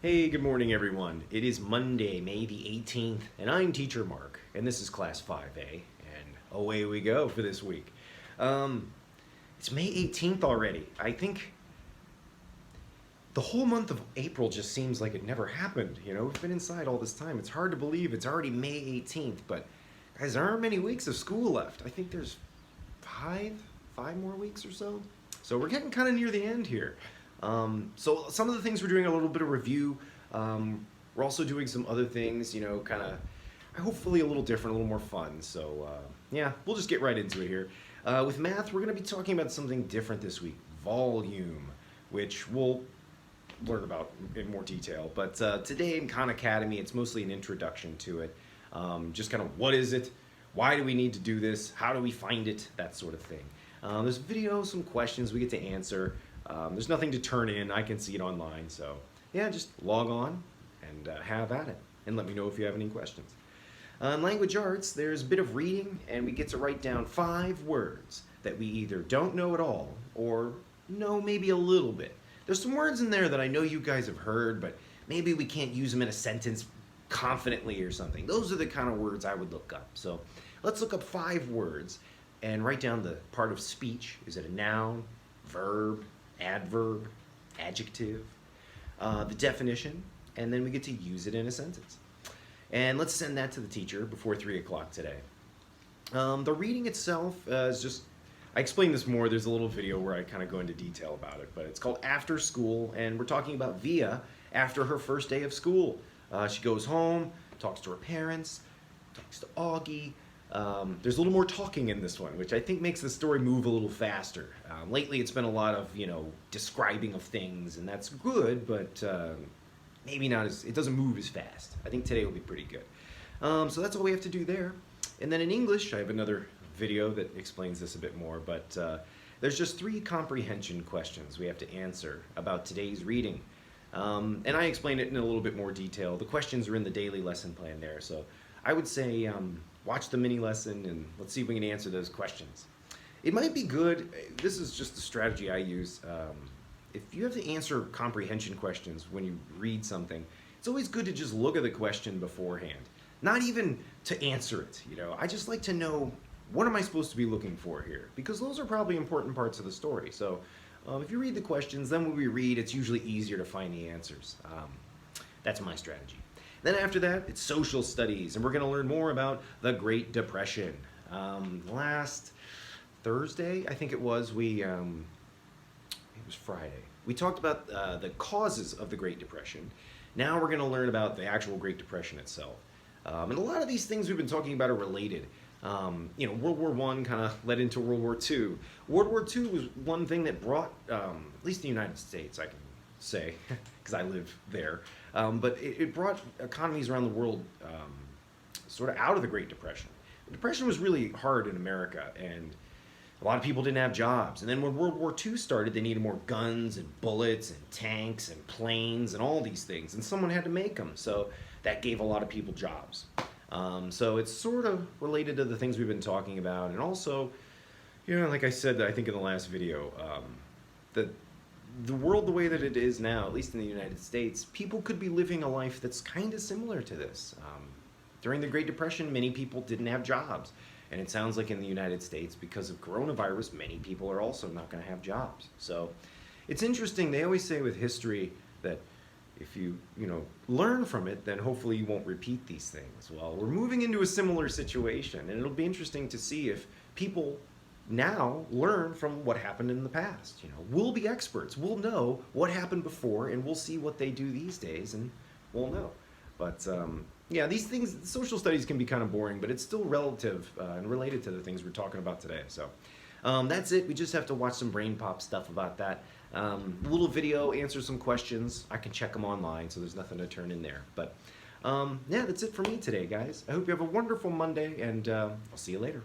Hey, good morning, everyone. It is Monday, May the 18th, and I'm Teacher Mark, and this is Class 5A, and away we go for this week. Um, it's May 18th already. I think the whole month of April just seems like it never happened. We've been inside all this time. It's hard to believe it's already May 18th, but guys, there aren't many weeks of school left. I think there's five more weeks or so. So we're getting kind of near the end here. So some of the things we're doing a little bit of review. We're also doing some other things, kind of hopefully a little different, a little more fun. So yeah, we'll just get right into it here. With math, we're going to be talking about something different this week, volume, which we'll learn about in more detail. But today in Khan Academy, it's mostly an introduction to it. Just kind of what is it? Why do we need to do this? How do we find it? That sort of thing. There's a video, some questions we get to answer. There's nothing to turn in. I can see it online. So yeah, just log on and have at it. And let me know if you have any questions. In language arts, there's a bit of reading, and we get to write down 5 words that we either don't know at all or know maybe a little bit. There's some words in there that I know you guys have heard, but maybe we can't use them in a sentence confidently or something. Those are the kind of words I would look up. So let's look up 5 words and write down the part of speech. Is it a noun, verb, adverb, adjective, the definition, and then we get to use it in a sentence. And let's send that to the teacher before 3 o'clock today. The reading itself is just, I explain this more, there's a little video where I kind of go into detail about it, but it's called After School, and we're talking about Via after her first day of school. She goes home, talks to her parents, talks to Augie. There's a little more talking in this one, which I think makes the story move a little faster. Lately it's been a lot of, describing of things, and that's good, but maybe not as, it doesn't move as fast. I think today will be pretty good. So that's all we have to do there. And then in English, I have another video that explains this a bit more, but there's just 3 comprehension questions we have to answer about today's reading. And I explain it in a little bit more detail. The questions are in the daily lesson plan there, so I would say watch the mini lesson and let's see if we can answer those questions. It might be good, this is just the strategy I use, if you have to answer comprehension questions when you read something, it's always good to just look at the question beforehand. Not even to answer it, I just like to know, what am I supposed to be looking for here? Because those are probably important parts of the story. So if you read the questions, then when we read, it's usually easier to find the answers. That's my strategy. Then after that, it's social studies, and we're going to learn more about the Great Depression. Last Thursday, I think it was, it was Friday. We talked about the causes of the Great Depression. Now we're going to learn about the actual Great Depression itself. And a lot of these things we've been talking about are related. World War I kind of led into World War II. World War II was one thing that brought, at least in the United States, I can say, because I live there, but it brought economies around the world sort of out of the Great Depression. The Depression was really hard in America, and a lot of people didn't have jobs. And then when World War II started, they needed more guns and bullets and tanks and planes and all these things, and someone had to make them. So that gave a lot of people jobs. So it's sort of related to the things we've been talking about, and also, like I said, I think in the last video, the world the way that it is now, at least in the United States, people could be living a life that's kind of similar to this. During the Great Depression, many people didn't have jobs. And it sounds like in the United States, because of coronavirus, many people are also not going to have jobs. So it's interesting. They always say with history that if you learn from it, then hopefully you won't repeat these things. Well, we're moving into a similar situation, and it'll be interesting to see if people now learn from what happened in the past. We'll be experts. We'll know what happened before, and we'll see what they do these days, and we'll know. But yeah, these things, social studies can be kind of boring, but it's still relative and related to the things we're talking about today. So that's it. We just have to watch some brain pop stuff about that. Little video, answer some questions. I can check them online, so there's nothing to turn in there. But yeah, that's it for me today, guys. I hope you have a wonderful Monday, and I'll see you later.